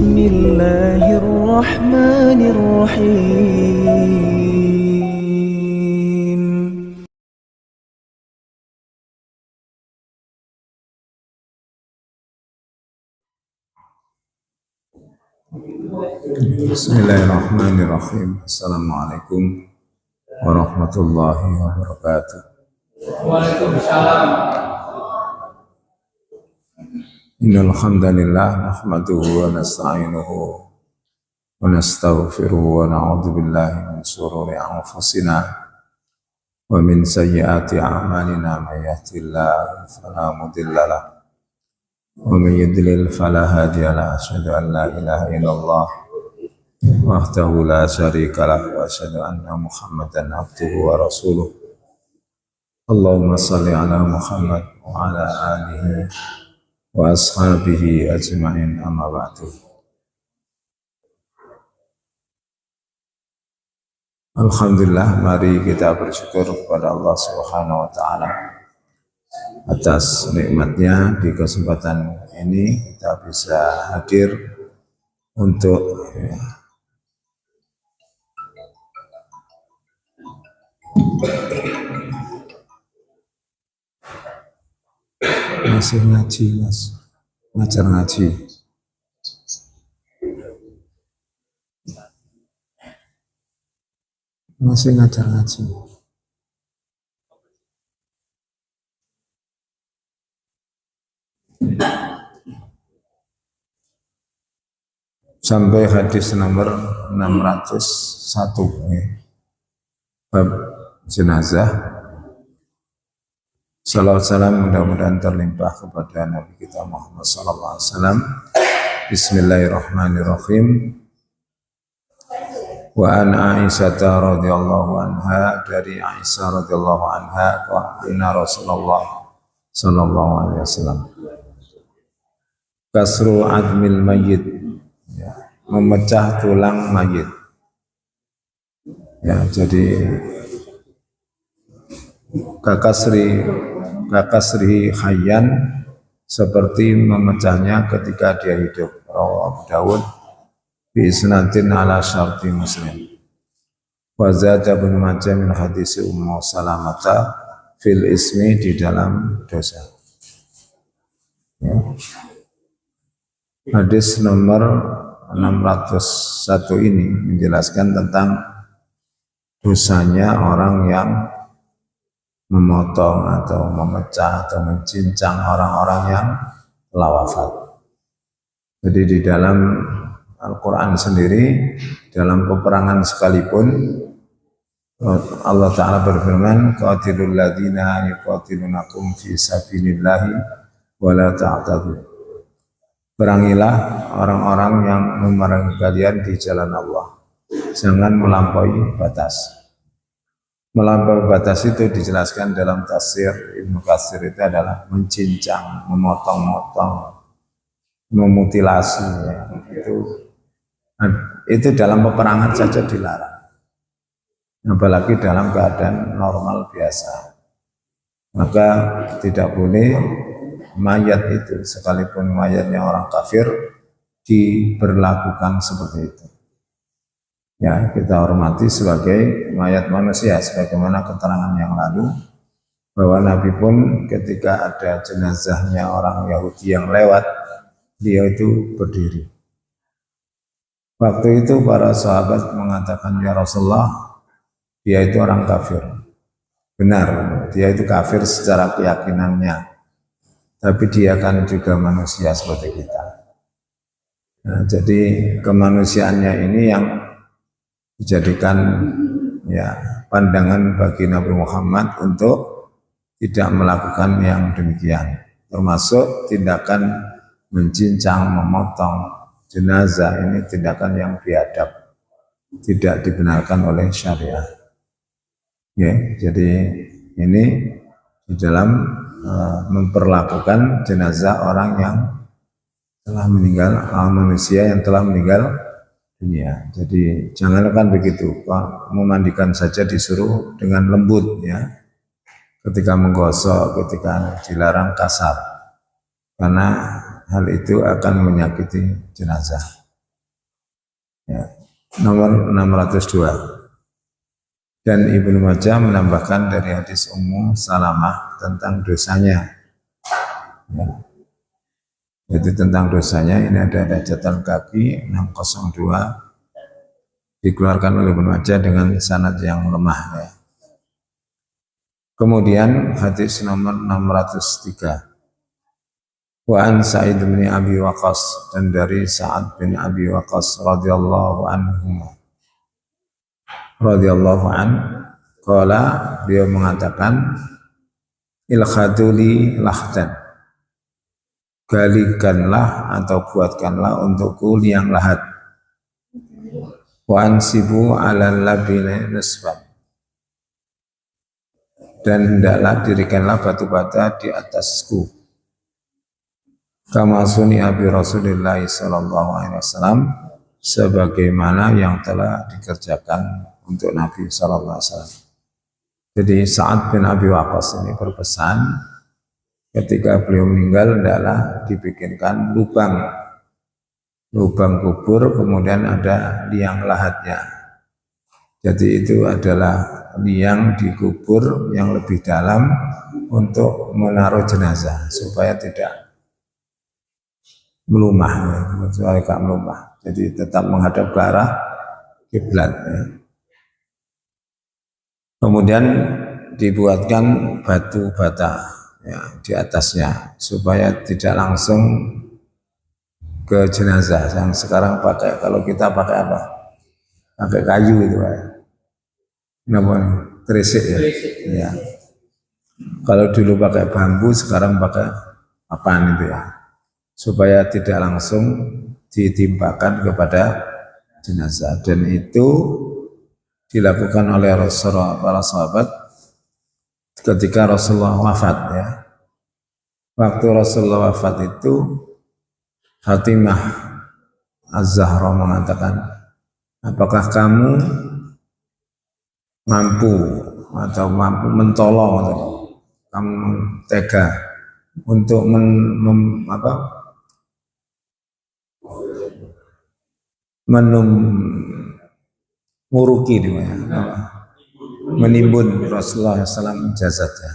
بسم الله الرحمن الرحيم. Bismillahirrahmanirrahim. Assalamualaikum warahmatullahi wabarakatuh. Waalaikumsalam. Innal hamdalillah nahmaduhu wa nasta'inuhu wa nastaghfiruhu wa na'udzu billahi min shururi anfusina wa min sayyiati a'malina may yahdihillahu fala mudilla lahu wa may yudlil fala hadiya lahu. Asyhadu an la ilaha illallah wahdahu la syarika lahu wa asyhadu anna Muhammadan abduhu wa rasuluh. Allahumma shalli ala Muhammad wa ala alihi wa ashabihi ajma'in, amma ba'du. Alhamdulillah, mari kita bersyukur kepada Allah Subhanahu wa taala atas nikmatnya di kesempatan ini kita bisa hadir untuk masih ngaji, mas, ngajar ngaji. Masih ngajar ngaji. Sampai hadis nomor 601 bab jenazah. Salawat salam mudah-mudahan terlimpah kepada Nabi kita Muhammad sallallahu alaihi wasallam. Bismillahirrahmanirrahim. Wa an Aisyah radhiyallahu anha, dari Aisyah radhiyallahu anha, qala Rasulullah sallallahu alaihi wasallam, kasru admil mayyit, ya, memecah tulang mayit. Ya, jadi kakasri hayyan, seperti memecahnya ketika dia hidup. Rawahu Abu Dawud bi isnadin ala syarti Muslim. Wa zada Ibnu Majah min hadis Ummu Salamata fil ismi, di dalam dosa. Ya. Hadis nomor 601 ini menjelaskan tentang dosanya orang yang memotong atau memecah atau mencincang orang-orang yang telah wafat. Jadi di dalam Al-Quran sendiri, dalam peperangan sekalipun, Allah Ta'ala berfirman, qatilul ladzina yuqatilunakum fi sabilillahi wa la ta'tadu. Perangilah orang-orang yang memerangi kalian di jalan Allah, jangan melampaui batas. Melampaui batas itu dijelaskan dalam tafsir Ibnu Katsir, itu adalah mencincang, memotong-motong, memutilasi. Ya. Itu dalam peperangan saja dilarang, apalagi dalam keadaan normal biasa. Maka tidak boleh mayat itu, sekalipun mayatnya orang kafir, diberlakukan seperti itu. Ya, kita hormati sebagai mayat manusia, sebagaimana keterangan yang lalu bahwa Nabi pun ketika ada jenazahnya orang Yahudi yang lewat, dia itu berdiri. Waktu itu para sahabat mengatakan, ya Rasulullah, dia itu orang kafir. Benar, dia itu kafir secara keyakinannya, tapi dia kan juga manusia seperti kita. Nah, jadi kemanusiaannya ini yang dijadikan ya pandangan bagi Nabi Muhammad untuk tidak melakukan yang demikian, termasuk tindakan mencincang, memotong jenazah. Ini tindakan yang biadab, tidak dibenarkan oleh syariat. Ya, jadi ini di dalam memperlakukan jenazah orang yang telah meninggal, manusia yang telah meninggal dunia. Jadi jangan kan begitu, Pak, memandikan saja disuruh dengan lembut, ya. Ketika menggosok, ketika dilarang kasar, karena hal itu akan menyakiti jenazah. Ya, nomor 602. Dan Ibnu Majah menambahkan dari hadis Ummu Salamah tentang dosanya. Ya. Jadi tentang dosanya ini ada catatan kaki 602 dikeluarkan oleh Ibnu Majah dengan sanad yang lemah. Ya. Kemudian hadis nomor 603. Wa an Sa'id bin Abi Waqqas, dan dari Sa'ad bin Abi Waqqas radhiyallahu an, qala, beliau mengatakan, ilkhaduli lahdan, galikanlah atau buatkanlah untukku liang lahat, wa ansibu ala labini nisban, dan hendaklah dirikanlah batu bata di atasku, kama suni abi Rasulillah sallallahu alaihi wasallam, sebagaimana yang telah dikerjakan untuk Nabi sallallahu alaihi wasallam. Jadi Sa'ad bin Abi Waqqas ini berpesan ketika beliau meninggal hendaklah dibikinkan lubang kubur, kemudian ada liang lahatnya. Jadi itu adalah liang di kubur yang lebih dalam untuk menaruh jenazah supaya tidak melumah, supaya tidak melumah. Jadi tetap menghadap ke arah kiblat. Ya. Kemudian dibuatkan batu bata ya, di atasnya supaya tidak langsung ke jenazah. Yang sekarang pakai, kalau kita pakai apa? Pakai kayu itu ya. Kenapa? Terisik ya. Ya. Kalau dulu pakai bambu, sekarang pakai apaan itu ya? Supaya tidak langsung ditimpakan kepada jenazah, dan itu dilakukan oleh Rasulullah, para sahabat ketika Rasulullah wafat ya. Waktu Rasulullah wafat itu Fatimah Az-Zahra mengatakan, apakah kamu mampu mentolong, kamu tega untuk menimbun Rasulullah SAW jasadnya.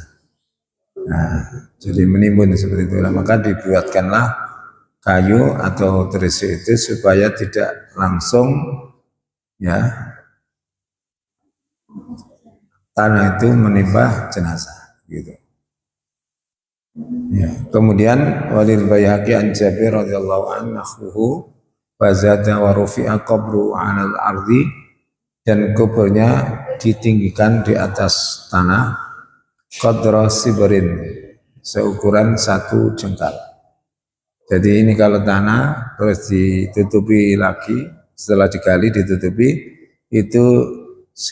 Nah, jadi menimbun seperti itu. Maka dibuatkanlah kayu atau terisik itu supaya tidak langsung ya tanah itu menimpa jenazah gitu. Ya. Kemudian walil Baihaqi an Jabir radhiyallahu anhu wa zada wa rufi'a qabru 'alal ardi, dan kuburnya ditinggikan di atas tanah qadra sibrin, seukuran 1 jengkal. Jadi ini kalau tanah terus ditutupi lagi, setelah digali ditutupi, itu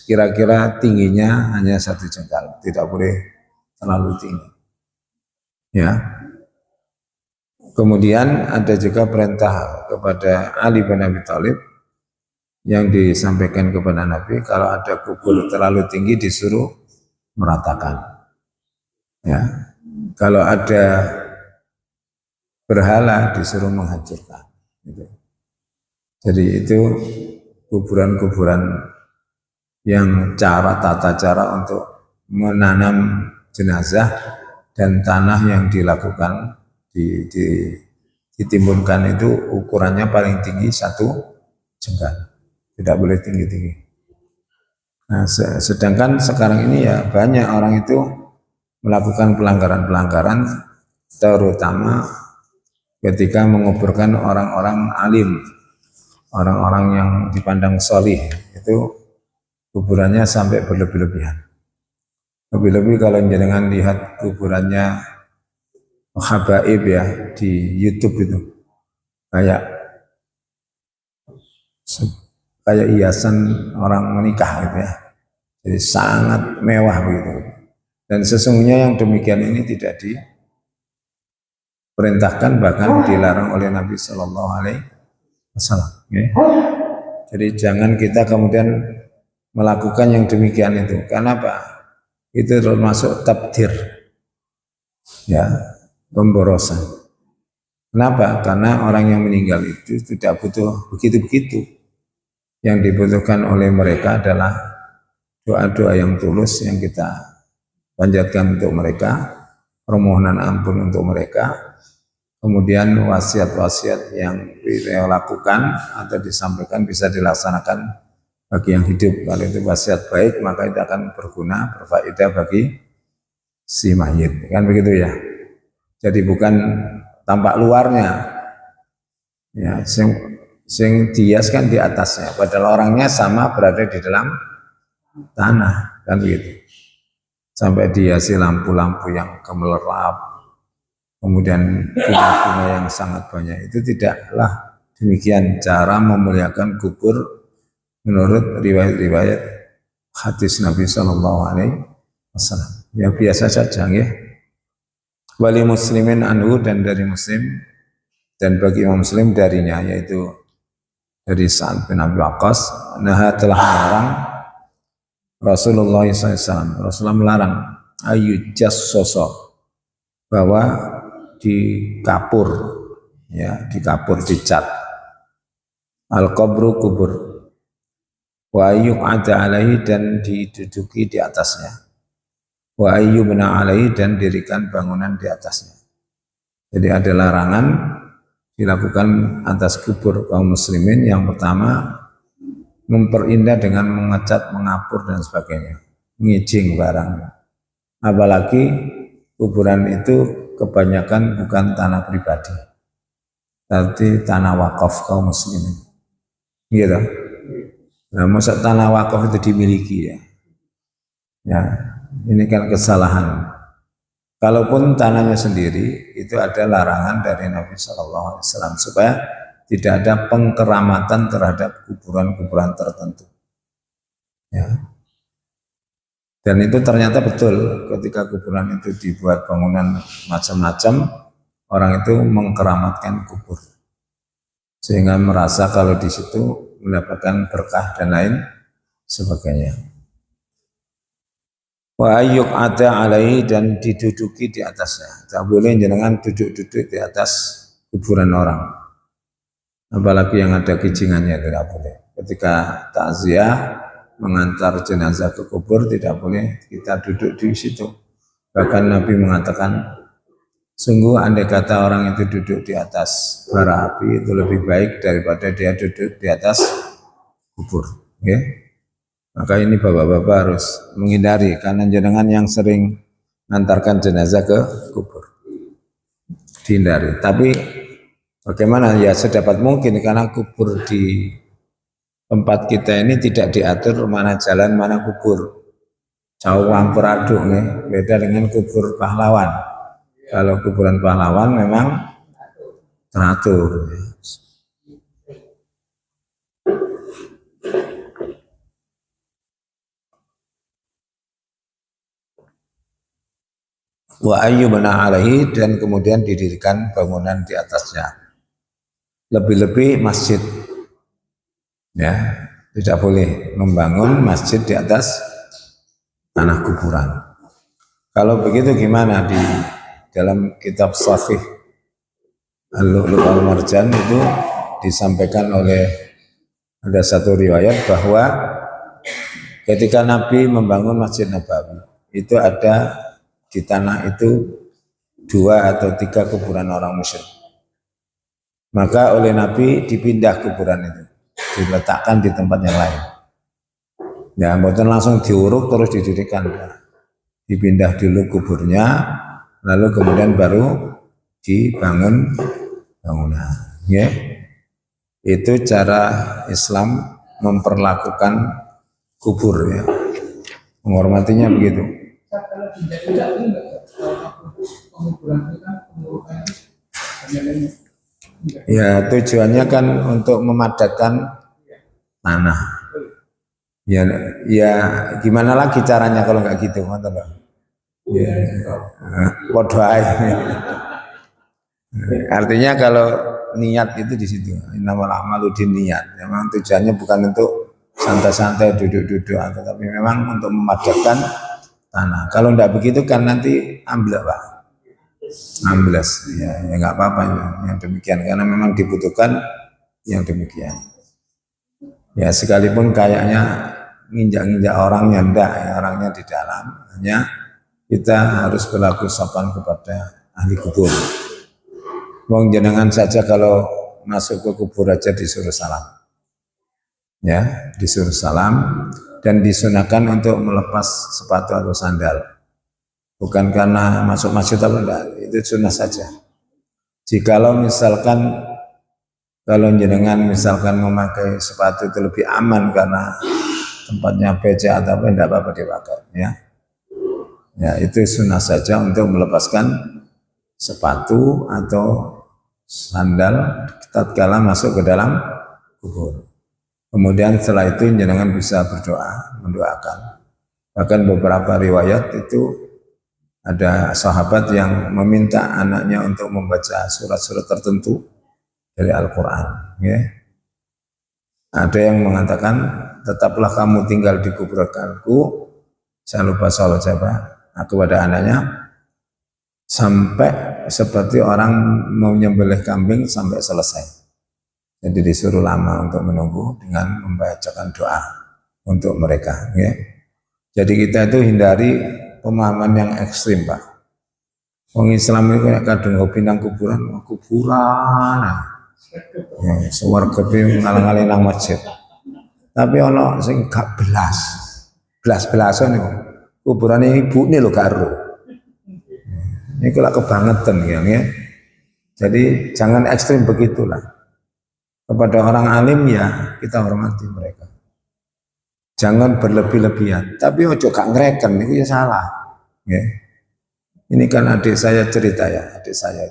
kira-kira tingginya hanya 1 jengkal, tidak boleh terlalu tinggi. Ya. Kemudian ada juga perintah kepada Ali bin Abi Thalib yang disampaikan kepada Nabi, kalau ada kubur terlalu tinggi disuruh meratakan. Ya. Kalau ada berhala disuruh menghancurkan. Gitu. Jadi itu kuburan-kuburan yang tata cara untuk menanam jenazah dan tanah yang dilakukan ditimbunkan itu ukurannya paling tinggi 1 jengkal, tidak boleh tinggi-tinggi. Nah, sedangkan sekarang ini ya banyak orang itu melakukan pelanggaran-pelanggaran, terutama ketika menguburkan orang-orang alim, orang-orang yang dipandang sholih, itu kuburannya sampai berlebih-lebihan. Lebih-lebih kalau jangan lihat kuburannya habaib ya di YouTube itu, kayak hiasan orang menikah gitu ya. Jadi sangat mewah begitu. Dan sesungguhnya yang demikian ini tidak diperintahkan, bahkan dilarang oleh Nabi Shallallahu Alaihi Wasallam. Ya. Jadi jangan kita kemudian melakukan yang demikian itu. Kenapa? Itu termasuk tabdir, ya, pemborosan. Kenapa? Karena orang yang meninggal itu tidak butuh begitu-begitu. Yang dibutuhkan oleh mereka adalah doa-doa yang tulus yang kita panjatkan untuk mereka, permohonan ampun untuk mereka, kemudian wasiat-wasiat yang kita lakukan atau disampaikan bisa dilaksanakan bagi yang hidup. Kalau itu wasiat baik, maka itu akan berguna, berfaedah bagi si mayit. Kan begitu ya. Jadi bukan tampak luarnya, ya, sing dihias kan di atasnya, padahal orangnya sama berada di dalam tanah, kan begitu. Sampai dihiasi lampu-lampu yang gemerlap, kemudian bunga-bunga yang sangat banyak. Itu tidaklah demikian cara memuliakan kubur menurut riwayat-riwayat hadis Nabi Shallallahu Alaihi Wasallam. Ya biasa saja ya. Wali muslimin anhu, dan dari muslim, dan bagi Imam Muslim darinya, yaitu dari Sa'ad bin Abi Waqqas, nah telah melarang Rasulullah SAW, Rasulullah melarang ayu jassoso, bahwa dikapur, ya, dikapur, dicat, al-qabru, kubur, wa ayyub ada alaihi, dan diduduki di atasnya, wa ayyubna alaihi, dan dirikan bangunan di atasnya. Jadi ada larangan dilakukan atas kubur kaum muslimin. Yang pertama, memperindah dengan mengecat, mengapur dan sebagainya, ngijing barang. Apalagi kuburan itu kebanyakan bukan tanah pribadi, tapi tanah wakaf kaum muslimin. Gitu. Nah, masa tanah wakaf itu dimiliki ya? Ya, ini kan kesalahan. Kalaupun tanahnya sendiri, itu ada larangan dari Nabi SAW supaya tidak ada pengkeramatan terhadap kuburan-kuburan tertentu. Ya. Dan itu ternyata betul, ketika kuburan itu dibuat bangunan macam-macam, orang itu mengkeramatkan kubur, sehingga merasa kalau di situ mendapatkan berkah dan lain sebagainya. Wa ayyuk ada alaihi, dan diduduki di atasnya. Tak boleh jenengan duduk-duduk di atas kuburan orang, apalagi yang ada kijingannya, tidak boleh. Ketika takziah mengantar jenazah ke kubur, tidak boleh kita duduk di situ. Bahkan Nabi mengatakan, sungguh andai kata orang itu duduk di atas bara api, itu lebih baik daripada dia duduk di atas kubur. Okay? Maka ini bapak-bapak harus menghindari, karena jenengan yang sering mengantarkan jenazah ke kubur, dihindari. Tapi bagaimana ya, sedapat mungkin, karena kubur di tempat kita ini tidak diatur mana jalan mana kubur, jauh campur aduk nih. Beda dengan kubur pahlawan. Kalau kuburan pahlawan memang teratur. Wa ayyubna alaihi, dan kemudian didirikan bangunan di atasnya. Lebih-lebih masjid, ya, tidak boleh membangun masjid di atas tanah kuburan. Kalau begitu gimana? Di dalam kitab Sahih Al-Lu'lu' Al-Marjan itu disampaikan oleh, ada satu riwayat bahwa ketika Nabi membangun Masjid Nabawi, itu ada di tanah itu 2 atau 3 kuburan orang musyrik. Maka oleh Nabi dipindah kuburan itu, diletakkan di tempat yang lain. Ya, bukan langsung diuruk terus didirikan. Dipindah dulu kuburnya, lalu kemudian baru dibangun bangunan. Ya. Itu cara Islam memperlakukan kubur, ya. Menghormatinya begitu. Kalau tidak penguburan itu kan ya, tujuannya kan untuk memadatkan tanah. Ya, ya gimana lagi caranya kalau nggak gitu, ya, artinya kalau niat itu di situ. Innamal a'malu binniyat. Memang tujuannya bukan untuk santai-santai duduk-duduk, tetapi memang untuk memadatkan tanah. Kalau enggak begitu kan nanti ambles, Pak. Ambles, ya nggak apa-apa yang demikian, karena memang dibutuhkan yang demikian. Ya sekalipun kayaknya nginjak-nginjak orangnya enggak, ya, orangnya di dalam, hanya kita harus berlaku sopan kepada ahli kubur. Wong jenengan saja kalau masuk ke kubur aja disuruh salam. Ya, disuruh salam dan disunahkan untuk melepas sepatu atau sandal. Bukan karena masuk masjid atau enggak, itu sunnah saja. Jikalau misalkan kalau jenengan misalkan memakai sepatu itu lebih aman karena tempatnya becek atau apa, enggak apa-apa dipakai, ya. Ya, itu sunnah saja untuk melepaskan sepatu atau sandal tatkala masuk ke dalam kubur. Kemudian setelah itu jenengan bisa berdoa, mendoakan. Bahkan beberapa riwayat itu ada sahabat yang meminta anaknya untuk membaca surat-surat tertentu dari Al-Quran. Ya. Ada yang mengatakan, tetaplah kamu tinggal di kuburanku, saya lupa salat siapa, kepada anaknya, sampai seperti orang mau nyembelih kambing sampai selesai. Jadi disuruh lama untuk menunggu dengan membacakan doa untuk mereka. Ya. Jadi kita itu hindari pemahaman yang ekstrim, Pak. Orang Islam itu kadang hobi nang kuburan, ya, sewarga ngalang-aling nang masjid. Tapi ono sing gak belas-belasan niku. Kuburan ibu ini lho gak ero. Ini kula kebangetan ya. Jadi jangan ekstrim begitulah. Kepada orang alim ya kita hormati mereka. Jangan berlebih-lebihan. Tapi ojo gak ngereken itu ya salah. Ya. Ini kan adik saya cerita ya, adik saya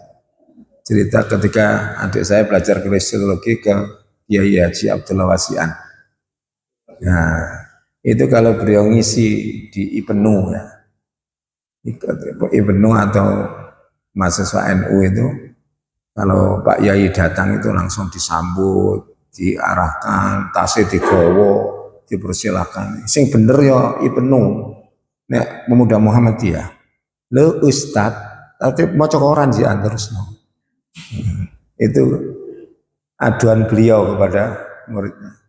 cerita ketika adik saya belajar kristologi ke Kiai Haji Abdullah Wasian. Nah, itu kalau beliau ngisi di IPNU ya, IPNU atau mahasiswa NU itu, kalau Pak Yai datang itu langsung disambut, diarahkan, tasnya digowo, dipersilakan. Sing bener ya IPNU, nek pemuda Muhammadiyah, lo Ustad, tapi mau cokoran sih terus. Itu aduan beliau kepada muridnya.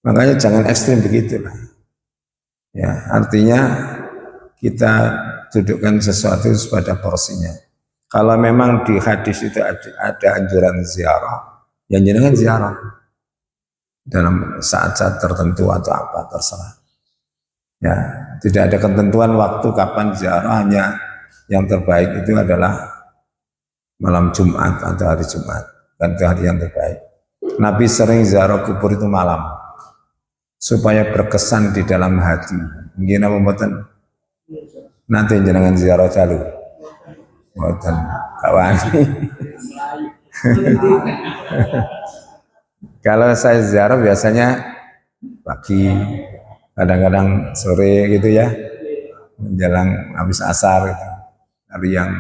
Makanya jangan ekstrim begitulah. Ya, artinya kita dudukkan sesuatu pada porsinya. Kalau memang di hadis itu ada anjuran ziarah, yang jenengan ziarah dalam saat-saat tertentu atau apa terserah. Ya, tidak ada ketentuan waktu kapan ziarah, hanya yang terbaik itu adalah malam Jumat atau hari Jumat, kan itu hari yang terbaik. Nabi sering ziarah kubur itu malam supaya berkesan di dalam hati. Mungkin apa mboten? Nanti jenengan ziarah jalur. Mboten kawan. Kalau saya ziarah biasanya pagi, kadang-kadang sore gitu ya, menjelang habis asar gitu. Hari yang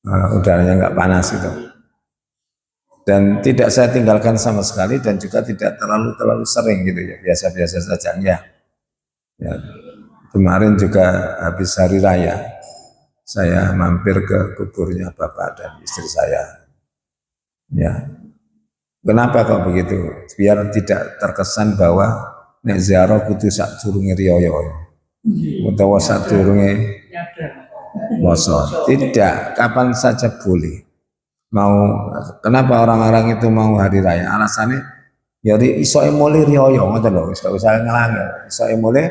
udaranya nggak panas itu. Dan tidak saya tinggalkan sama sekali dan juga tidak terlalu sering gitu ya, biasa-biasa saja ya. Ya. Kemarin juga habis hari raya saya mampir ke kuburnya bapak dan istri saya. Ya. Kenapa kok begitu? Biar tidak terkesan bahwa nek ziarah kudu sak durunge riyo utawa sak durunge poso. Tidak, kapan saja boleh. Mau kenapa orang-orang itu mau hari raya? Alasannya ya isoe mulai riyo ngoten lho, iso usah ngelanggar. Isoe mulai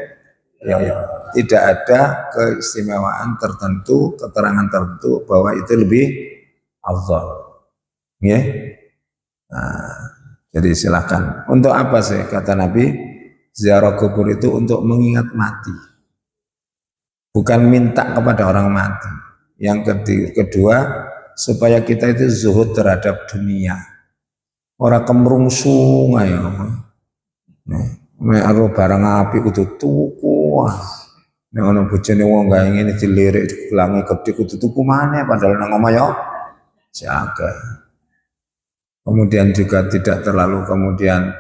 riyo. Tidak ada keistimewaan tertentu, keterangan tertentu bahwa itu lebih afdal. Ya. Nah, jadi silakan. Untuk apa sih kata Nabi? Ziarah kubur itu untuk mengingat mati. Bukan minta kepada orang mati. Yang kedua, supaya kita itu zuhud terhadap dunia. Orang kemrungsung ayo. Nek aro barang api kudu tuku. Nek ana bojone wong gawe ngene dilirik digelangi gedhe kudu tuku maneh padahal nang omah ya jaga. Kemudian juga tidak terlalu kemudian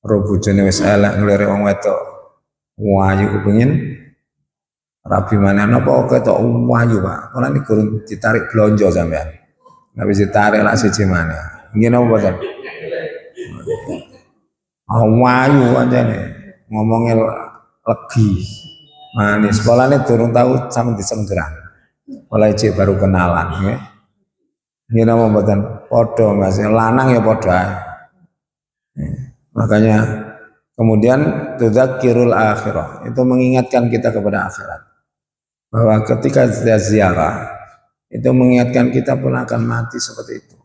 ro bojone wis elek ngelirik wong wedok. Wayu kepengin rabi mana napa ketok wayu Pak. Ora niku gurung ditarik blonjo sampean. Nek wis ditarik lak siji maneh. Nggih napa boten? Awayu aja nih, ngomongnya legi, manis. Polanya durung tahu sama disenggerang. Mulai cek baru kenalan, ya. Ini nama buatan podo, masih lanang ya podo. Makanya kemudian tudzakirul akhirah, itu mengingatkan kita kepada akhirat. Bahwa ketika kita ziarah, itu mengingatkan kita pun akan mati seperti itu.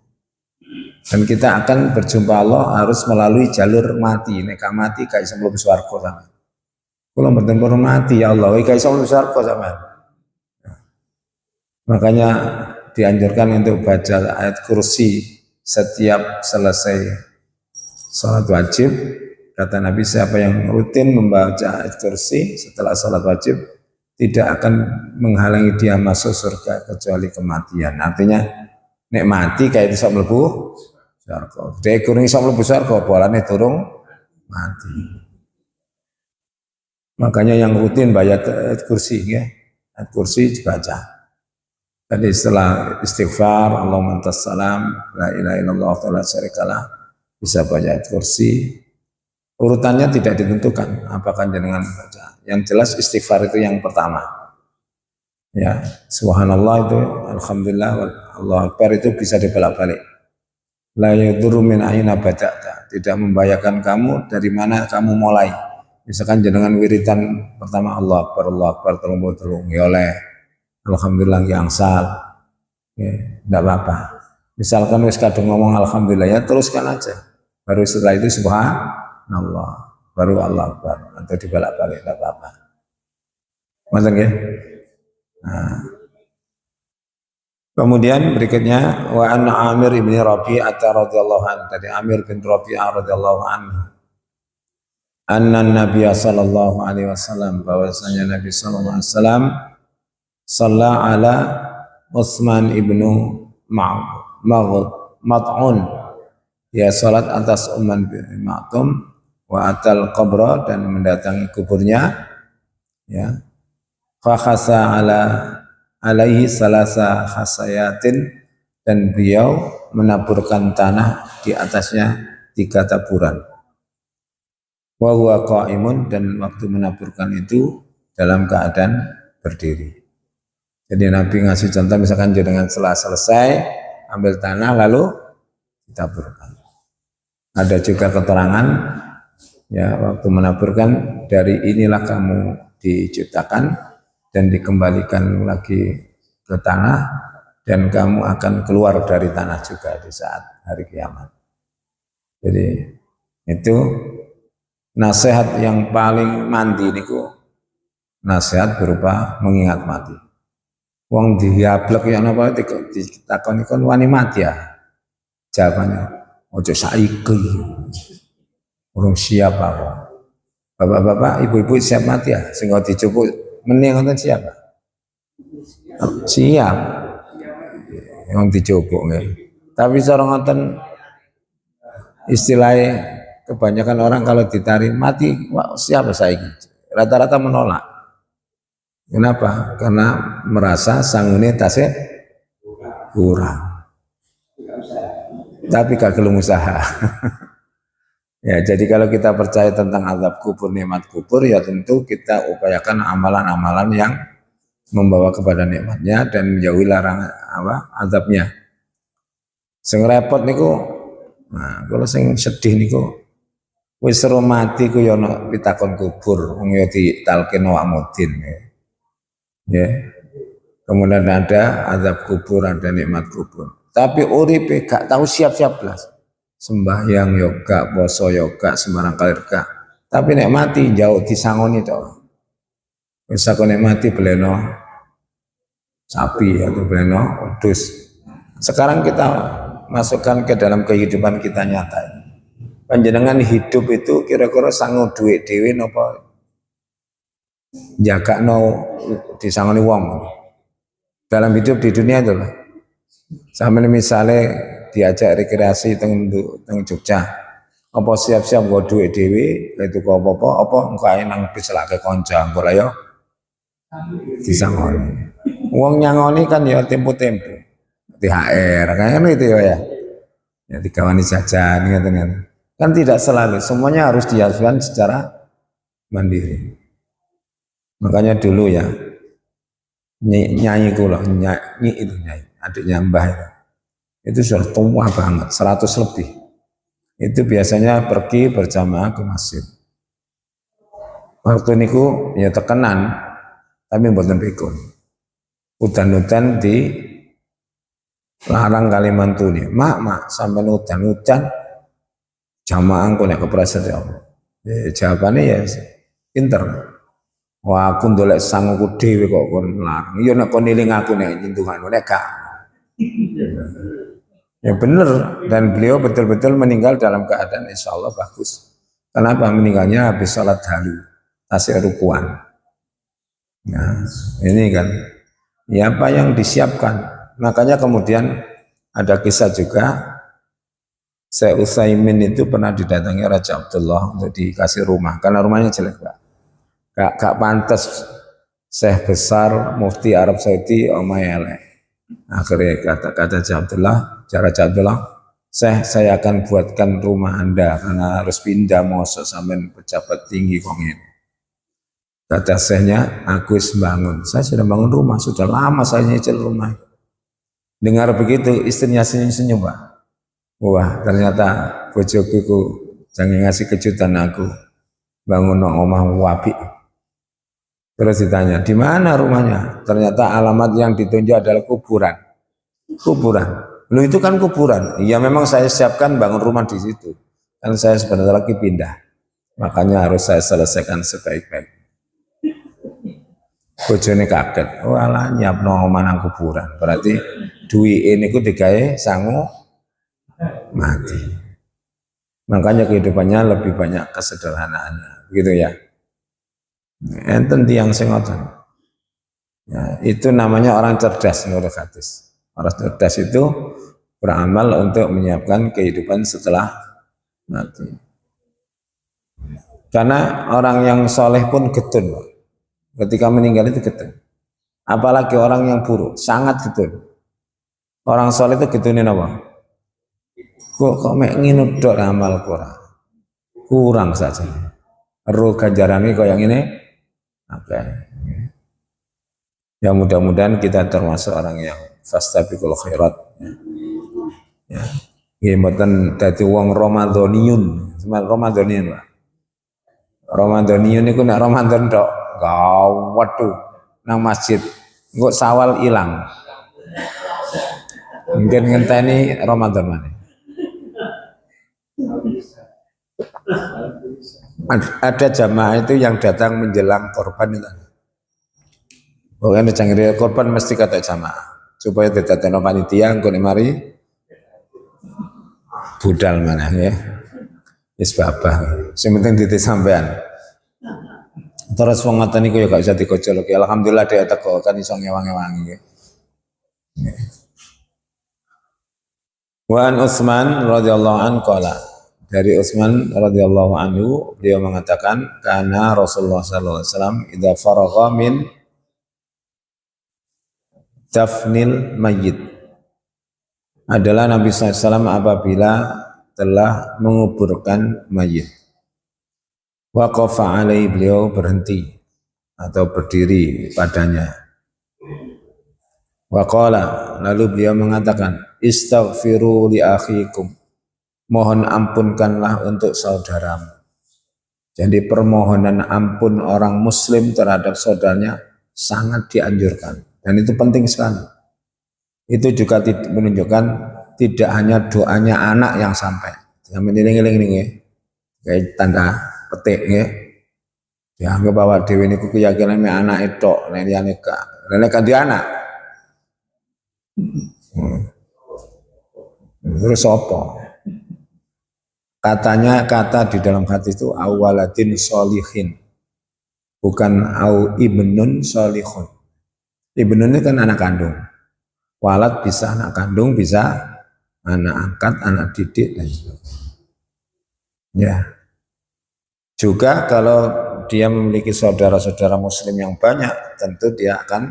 Dan kita akan berjumpa Allah harus melalui jalur mati. Nek mati kayak sebelum swarga sama. Kalau bertempur mati ya Allah, kayak sebelum swarga sama. Makanya dianjurkan untuk baca ayat kursi setiap selesai salat wajib. Kata Nabi, siapa yang rutin membaca ayat kursi setelah salat wajib tidak akan menghalangi dia masuk surga kecuali kematian. Artinya nek mati kayak itu sok mlebu surga. Dia kurang iso mlebu surga, bolane durung mati. Makanya yang rutin baca ayat kursi ya. Ayat kursi dibaca. Tadi setelah istighfar, Allahumma antas salam, la ilaha illallah wa la syarikalah, bisa baca ayat kursi. Urutannya tidak ditentukan apakah jenengan baca. Yang jelas istighfar itu yang pertama. Ya, subhanallah itu, alhamdulillah, Allahu akbar itu bisa dibolak-balik. La yadurru min aina bada'ta, tidak membahayakan kamu dari mana kamu mulai. Misalkan jenengan wiridan pertama Allah akbar telung ya oleh alhamdulillah yang sal. Ya, enggak apa-apa. Misalkan wis kadung ngomong alhamdulillah ya teruskan aja. Baru setelah itu subhanallah, baru Allah akbar atau dibolak-balik enggak apa-apa. Ngoten nggih? Nah. Kemudian berikutnya wa an Amir ibn Rabi'ah radhiyallahu anhu, tadi Amir bin Rabi'ah radhiyallahu anhu, anna Nabi sallallahu alaihi wasallam, bahwasanya Nabi sallallahu alaihi wasallam shalla ala Utsman ibnu Mad'un, ya salat atas Utsman bin Mad'un, wa atal qabra, dan mendatangi kuburnya, ya. Fa khasa alaihi salasa khasayatin, dan beliau menaburkan tanah di atasnya 3 taburan. Wa huwa qaimun, dan waktu menaburkan itu dalam keadaan berdiri. Jadi Nabi ngasih contoh, misalkan dengan setelah selesai ambil tanah lalu ditaburkan. Ada juga keterangan ya waktu menaburkan, dari inilah kamu diciptakan dan dikembalikan lagi ke tanah, dan kamu akan keluar dari tanah juga di saat hari kiamat. Jadi itu nasihat yang paling mandi niku, nasihat berupa mengingat mati. Wong diablek ya napa ditakoni kon wani mati ya. Jawabannya ojo saiki. Urung siap apa. Bapak-bapak, ibu-ibu siap mati ya? Sehingga dicupuk meni ngoten siapa? Siap. Yang dicupuk nggih. Tapi cara ngoten istilahnya kebanyakan orang kalau ditarik mati, wah, siapa saiki? Rata-rata menolak. Kenapa? Karena merasa sangune tasih kurang. Tapi gak gelem usaha. Ya, jadi kalau kita percaya tentang azab kubur, nikmat kubur, ya tentu kita upayakan amalan-amalan yang membawa kepada nikmatnya dan menjauhi larangan azabnya. Sing repot niku, nah kalau sing sedih niku, wis seru mati ku ya ana pitakon kubur, wong ya ditalkin wa'mudin. Ya. Kemudian ada azab kubur, ada nikmat kubur. Tapi uripe gak tahu siap-siap belas. Sembahyang yoga, poso yoga, sembarang kali yoga. Tapi nek mati jauh disangoni to. Wis aku nek mati beleno sapi atau beleno wedhus. Sekarang kita masukkan ke dalam kehidupan kita nyata. Panjenengan hidup itu kira-kira sanggup duit dhewe napa jaga no disangoni wong dalam hidup di dunia itu lah. Sama misalnya diajak rekreasi teng Jogja, apa siap-siap nggo duit dhewe itu kok apa engko ae nang bis lak ke kanca engko lah ya disangoni. Wong nyangoni kan ya tempo-tempo. THR kan itu ya. Ya digawani jajan ngoten. Kan tidak selalu, semuanya harus dilakukan secara mandiri. Makanya dulu ya, nyanyi kula, nyanyi itu nyanyi, adiknya Mbah itu sudah tua banget, 100 lebih. Itu biasanya pergi berjamaah ke masjid. Waktu niku ya tekenan, tapi mboten pikun. Udan-udan di larang Kalimantuni. Mak, sampai udan-udan jamaah engko nek kepreset ya Allah. Jawabannya ya pinter. Wah, aku ndolek sangku dhewe kok kon larang. Ya nek kon eling aku nek nyintungan nek gak. Ya benar, dan beliau betul-betul meninggal dalam keadaan insya Allah bagus. Kenapa meninggalnya habis sholat halu, tasik rukuan. Nah, ini kan, ya apa yang disiapkan. Makanya kemudian ada kisah juga, Syekh Utsaimin itu pernah didatangi Raja Abdullah untuk dikasih rumah, karena rumahnya jelek Pak. Gak pantas Syekh besar Mufti Arab Saudi omahe elek. Akhirnya kata Raja Abdullah, saya akan buatkan rumah Anda karena harus pindah mosok sampai pejabat tinggi kong ini. Kata Syekhnya, aku bangun. Saya sudah bangun rumah, sudah lama saya nyicil rumah. Dengar begitu, istrinya senyum-senyum Pak. Wah, ternyata bojoku jangan ngasih kejutan aku. Bangun omah wapi. Terus ditanya, di mana rumahnya? Ternyata alamat yang ditunjuk adalah kuburan. Kuburan. Lu itu kan kuburan. Iya memang saya siapkan bangun rumah di situ. Kan saya sebentar lagi pindah. Makanya harus saya selesaikan sebaik-baik. Bojone kaget. Oh alah nyiapno omah nang kuburan. Berarti duwi ini ku digawe sangu mati. Makanya kehidupannya lebih banyak kesederhanaannya. Begitu ya. Enten tiang sengotan. Ya, itu namanya orang cerdas menurut hadis. Orang cerdas itu beramal untuk menyiapkan kehidupan setelah mati. Karena orang yang soleh pun getun, ketika meninggal itu getun. Apalagi orang yang buruk, sangat getun. Orang soleh itu getunin apa? Kok mek nginut dok amal kurang saja. Ru ganjarannya kok yang ini. Oke. Ya mudah-mudahan kita termasuk orang yang fastabiqul khairat. Ya. Nggih mboten dadi wong Ramadhaniun, semal Ramadhaniun, Pak. Ramadhaniun niku nek Ramadan tok gawat tuh nang masjid. Engko Sawal ilang. Mungkin ngenteni Ramadan maneh. Ada jamaah itu yang datang menjelang korban itu. Pokoknya jangan korban mesti kata jamaah supaya tidak ada panitia engko mari budal mana ya. Wis babah. Sing penting titik sampean. Terus wong ngoten niku ya gak bisa dikocok. Alhamdulillah dhek teko kan iso ngewang-ewangi. Wa an Utsman radhiyallahu anhu qala. Dari Utsman radhiyallahu anhu beliau mengatakan karena Rasulullah sallallahu alaihi wasallam idza faragha min dafnil mayyit adalah Nabi sallallahu alaihi wasallam apabila telah menguburkan mayit. Waqafa alaihi beliau berhenti atau berdiri padanya. Waqala lalu beliau mengatakan istaghfiru li akhikum. Mohon ampunkanlah untuk saudaramu. Jadi permohonan ampun orang muslim terhadap saudaranya sangat dianjurkan. Dan itu penting sekali. Itu juga menunjukkan tidak hanya doanya anak yang sampai. Yang mengiling-iling ini kayak tanda petik ya. Dianggap bahwa dewi ini keyakinan anak itu, liyane gak di anak. Terus apa? Katanya kata di dalam hati itu awaladin solihin, bukan au ibnun solihun. Ibnun itu kan anak kandung. Walad bisa anak kandung, bisa anak angkat, anak didik dan sebagainya. Ya. Juga kalau dia memiliki saudara-saudara muslim yang banyak, tentu dia akan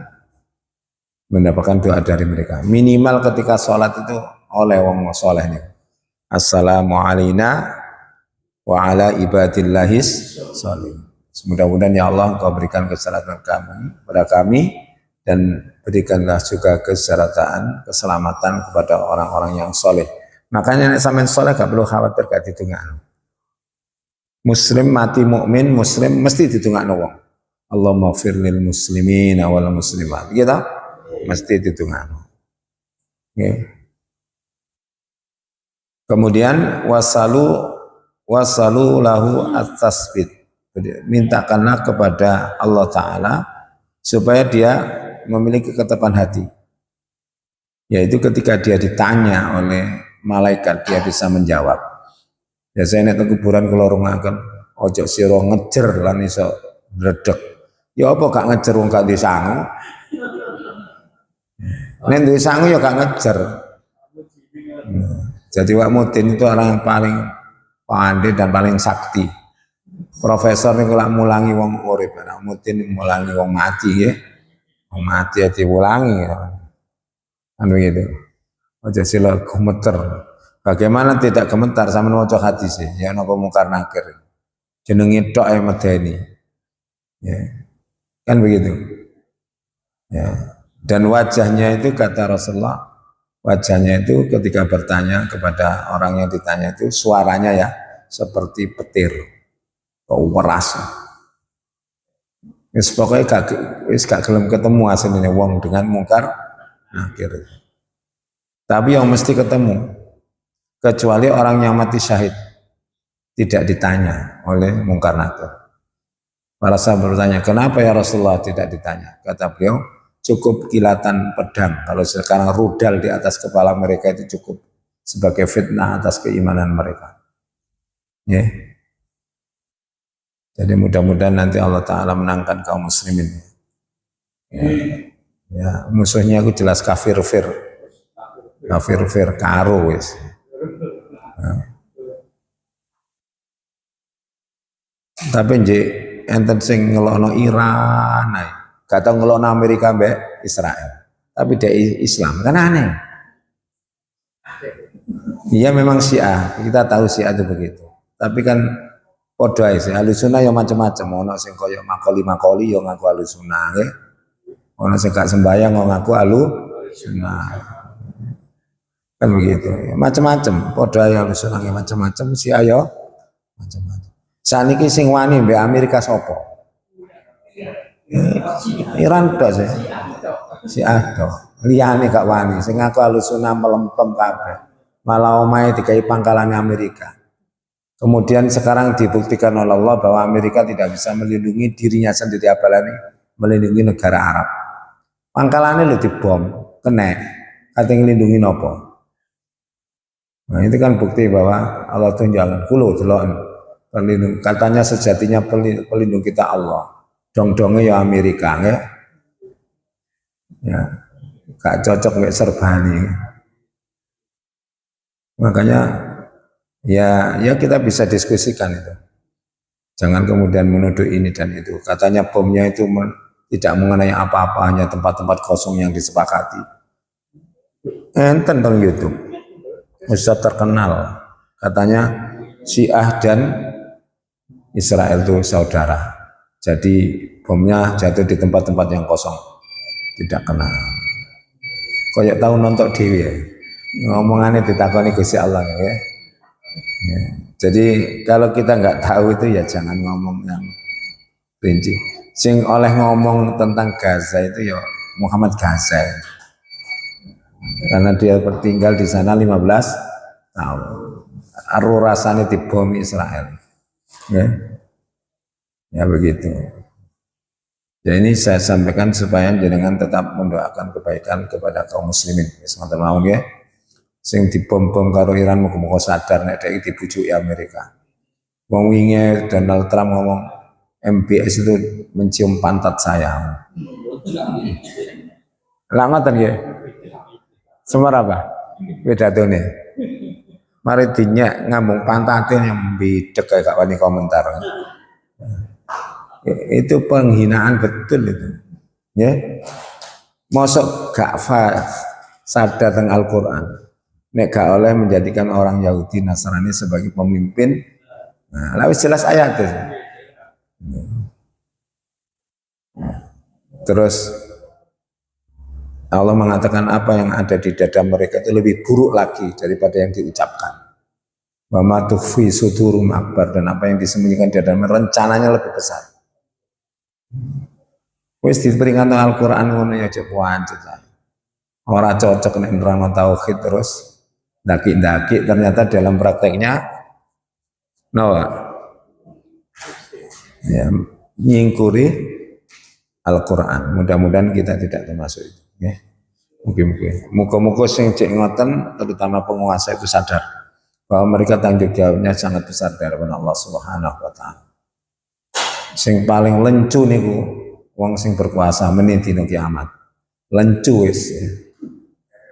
mendapatkan doa dari mereka. Minimal ketika sholat itu oleh wong soleh nih. Assalamu alayna wa ala ibadillahis sholihin. Mudah-mudahan ya Allah Engkau berikan keselamatan kepada kami dan berikanlah juga keselamatan kepada orang-orang yang soleh. Makanya nek sampean soleh gak perlu khawatir gak ditungakno. Muslim mati mukmin, muslim mesti ditungakno wong. Allahumma fir lil muslimin wal muslimat. Gitu? Mesti ditungakno. Okay. Kemudian wasalu lahu at-tasbit. Mintakanlah kepada Allah Ta'ala supaya dia memiliki ketetapan hati. Yaitu ketika dia ditanya oleh malaikat dia bisa menjawab. Biasanya nek kuburan kula rungaken ojo sira ngejer lan iso ndredeg. Ya apa gak ngejer wong gak disangu. Nek duwe sangu ya gak ngejer. Jadi Wak Mudin itu orang yang paling pandai dan paling sakti. Profesor niku lak mulangi wong urip, Wak Mudin mulangi wong mati ya. Wong mati ya diulangi ya. Kan begitu. Ojo sila gemeter. Bagaimana tidak gemetar sama maca hadis ya napa mungkar nakir. Jenenge tok ae medeni. Ya. Kan begitu. Ya. Dan wajahnya itu kata Rasulullah, wajahnya itu ketika bertanya kepada orang yang ditanya itu suaranya ya seperti petir. Weras. Wis pokoke gak gelem ketemu aslinya wong dengan mungkar nakir. Tapi yang mesti ketemu kecuali orang yang mati syahid tidak ditanya oleh mungkar nakir. Para sahabat bertanya, kenapa ya Rasulullah tidak ditanya? Kata beliau, cukup kilatan pedang. Kalau sekarang rudal di atas kepala mereka itu cukup sebagai fitnah atas keimanan mereka. Ya. Jadi mudah-mudahan nanti Allah Ta'ala menangkan kaum muslimin. Ya, ya musuhnya aku jelas kafir-fir. Kafir-fir, karo wis. Ya. Tapi nggih enten sing ngelokno Iran ae. Gak tau ngelokno Amerika mbek Israel. Tapi dia Islam, kan aneh. Iya memang Syiah, kita tahu Syiah itu begitu. Tapi kan podo ae sih, Ahlussunnah ya macam-macam. Ono sing kaya makoli ya ngaku Ahlussunnah nggih. Ono sing gak sembahyang ngaku Ahlussunnah. Kan begitu. Macam-macam, podo ae Ahlussunnah macam-macam, Syiah ya macam-macam. Saniki sing wani mbek Amerika sapa? Iran tok sih. Syiah tok. Liyane gak wani, sing ngaku Ahlussunnah melempem kabeh. Malah omahe dikai pangkalane Amerika. Kemudian sekarang dibuktikan oleh Allah bahwa Amerika tidak bisa melindungi dirinya sendiri apalagi melindungi negara Arab. Pangkalannya lo dibom, kena, katanya ngelindungi nopo. Nah itu kan bukti bahwa Allah tunjangan. Kulo delon pelindung. Katanya sejatinya pelindung kita Allah. Dong-dongnya ya Amerika ya. Ya, gak cocok mek serbani. Makanya ya kita bisa diskusikan itu. Jangan kemudian menuduh ini dan itu. Katanya bomnya itu tidak mengenai apa-apa, hanya tempat-tempat kosong yang disepakati. Enten tentang YouTube. Ustaz terkenal. Katanya Syiah dan Israel itu saudara. Jadi bomnya jatuh di tempat-tempat yang kosong. Tidak kena. Kayak tahu nonton dewi ya. Ngomongannya ditakoni Gusti Allah ya. Ya. Jadi kalau kita nggak tahu itu ya jangan ngomong yang rinci. Sing oleh ngomong tentang Gaza itu ya Muhammad Gaza. Karena dia tinggal di sana 15 tahun. Aru rasanya dibom Israel. Ya. Ya begitu. Ya ini saya sampaikan supaya jenengan tetap mendoakan kebaikan kepada kaum muslimin. Semoga mau ya. Sing dibom-bom karo Iran muga-muga sadar nek dhek dibujuki Amerika. Wong wingi Donald Trump ngomong MBS itu mencium pantat saya. Lah ngoten nggih. Semar apa? Pidatone. Mari dinyak ngambung pantate yang bidek kayak gak wani komentar. Itu penghinaan betul itu. Ya. Mosok gak sadar tentang Al-Qur'an. Nek gak oleh menjadikan orang Yahudi Nasrani sebagai pemimpin Nah, wis jelas ayat itu. Terus Allah mengatakan apa yang ada di dada mereka itu lebih buruk lagi daripada yang diucapkan. Wa ma tukhfi sudurum akbar, dan apa yang disembunyikan di dada mereka rencananya lebih besar. Wis diperingatno Al-Qur'an ngono ya cek wancet. Ora cocok nek nerangno tauhid terus daki-daki ternyata dalam prakteknya ya nyingkuri Al-Qur'an. Mudah-mudahan kita tidak termasuk itu, ya. Mungkin muga-muga sing cek ngoten terutama penguasa itu sadar bahwa mereka tanggung jawabnya sangat besar dari Allah Subhanahu wa taala. Sing paling lencu niku wong sing berkuasa menit dina kiamat. Lencu wis. Ya.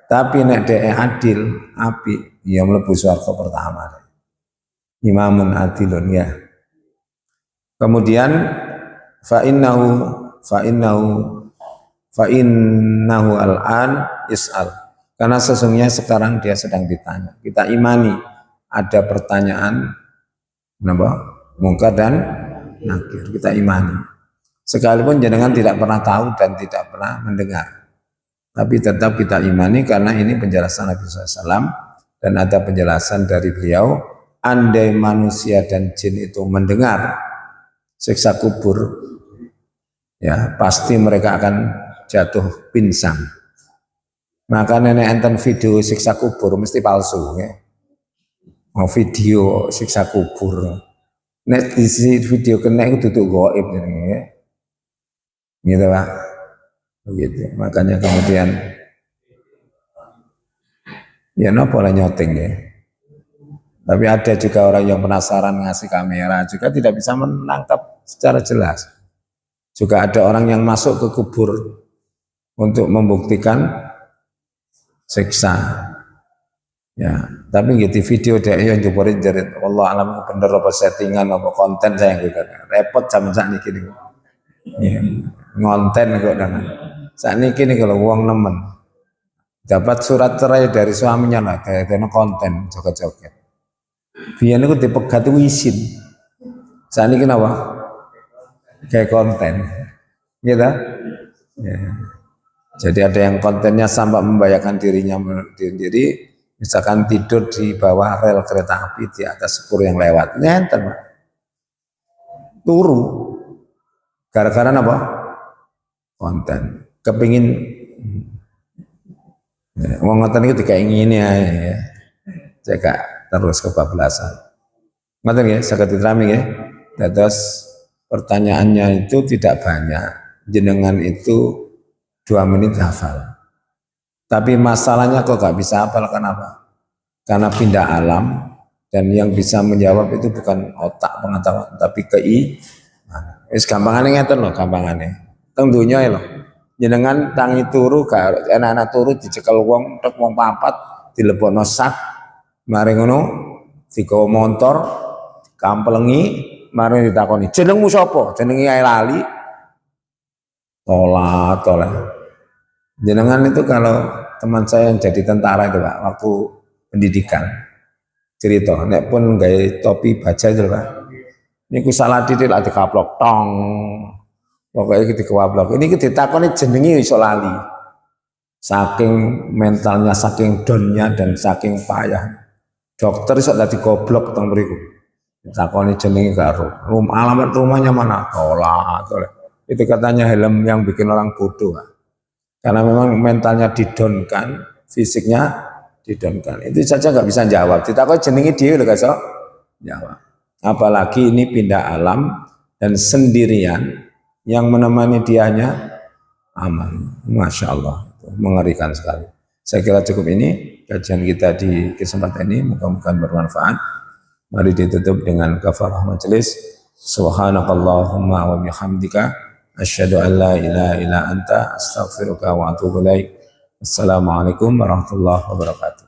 Tapi nek dhek adil, apik, ya mlebu swarga pertama. Imamun adilun, ya. Kemudian fa innahu al-an is'al. Karena sesungguhnya sekarang dia sedang ditanya. Kita imani ada pertanyaan mungkar dan nakir. Kita imani. Sekalipun jenengan tidak pernah tahu dan tidak pernah mendengar. Tapi tetap kita imani karena ini penjelasan Nabi SAW dan ada penjelasan dari beliau. Andai manusia dan jin itu mendengar siksa kubur, ya pasti mereka akan jatuh pingsan. Maka nenek enten video siksa kubur mesti palsu, ya. Mau video siksa kubur, nek di video kena itu tutup goib, ya. Gitu Pak, begitu. Makanya kemudian ya nopo lah nyoteng ya. Tapi ada juga orang yang penasaran ngasih kamera juga tidak bisa menangkap secara jelas. Juga ada orang yang masuk ke kubur untuk membuktikan siksa. Ya, tapi gitu video dia yang jupurin jerit. Allah alam bener apa settingan apa konten saya juga repot sama saat ini gini. Ya, ngonten kok dengan. Saat ini gini kalau uang nemen dapat surat cerai dari suaminya lah, kayak konten joget-joget. Biar itu dipegat itu izin. Saat ini kenapa? Kayak konten, gitu. Ya. Jadi ada yang kontennya sampai membahayakan dirinya sendiri, misalkan tidur di bawah rel kereta api di atas sepur yang lewat, nyenter, turu, gara-gara apa? Konten, kepingin, uang konten itu dikaingin ya, jaga terus kebablasan. Ngoten ya, saged diterami ya. Terus pertanyaannya itu tidak banyak. Jenengan itu 2 menit hafal. Tapi masalahnya kok gak bisa hafal, kenapa? Karena pindah alam dan yang bisa menjawab itu bukan otak pengetahuan tapi keimanan. Wis gampangane ngeten lho, gampangane. Teng donya lho. Jenengan tangi turu gak anak-anak turu dicekel wong tek wong papat dilebokno sak. Mari ngono digawa montor kamplengi, mari ditakoni jenengmu sapa? Jenenge ae lali. Tolak. Jenengan itu kalau teman saya yang jadi tentara itu Pak, waktu pendidikan cerita, nek pun gawe topi baja itu Pak. Niku salah titik lak dikaplok tong. Pokoknya kita kewablok. Ini kita ditakoni jenenge iso lali. Saking mentalnya, saking donnya dan saking payah. Dokter iso dadi goblok teng mriku. Ditakoni jenenge karo. Alamat rumahnya mana? Tolak. Itu katanya helm yang bikin orang bodoh. Karena memang mentalnya didonkan, fisiknya didonkan. Itu saja nggak bisa jawab. Ditakoni jenenge dhewe lho guys, jawab. Apalagi ini pindah alam dan sendirian, yang menemani dianya aman. Masya Allah, mengerikan sekali. Saya kira cukup ini kajian kita di kesempatan ini, mudah-mudahan bermanfaat. Mari ditutup dengan kafarah majelis. Subhanakallahumma wa bihamdika asyhadu an la ilaha illa anta astaghfiruka wa atubu ilaik. Assalamualaikum warahmatullahi wabarakatuh.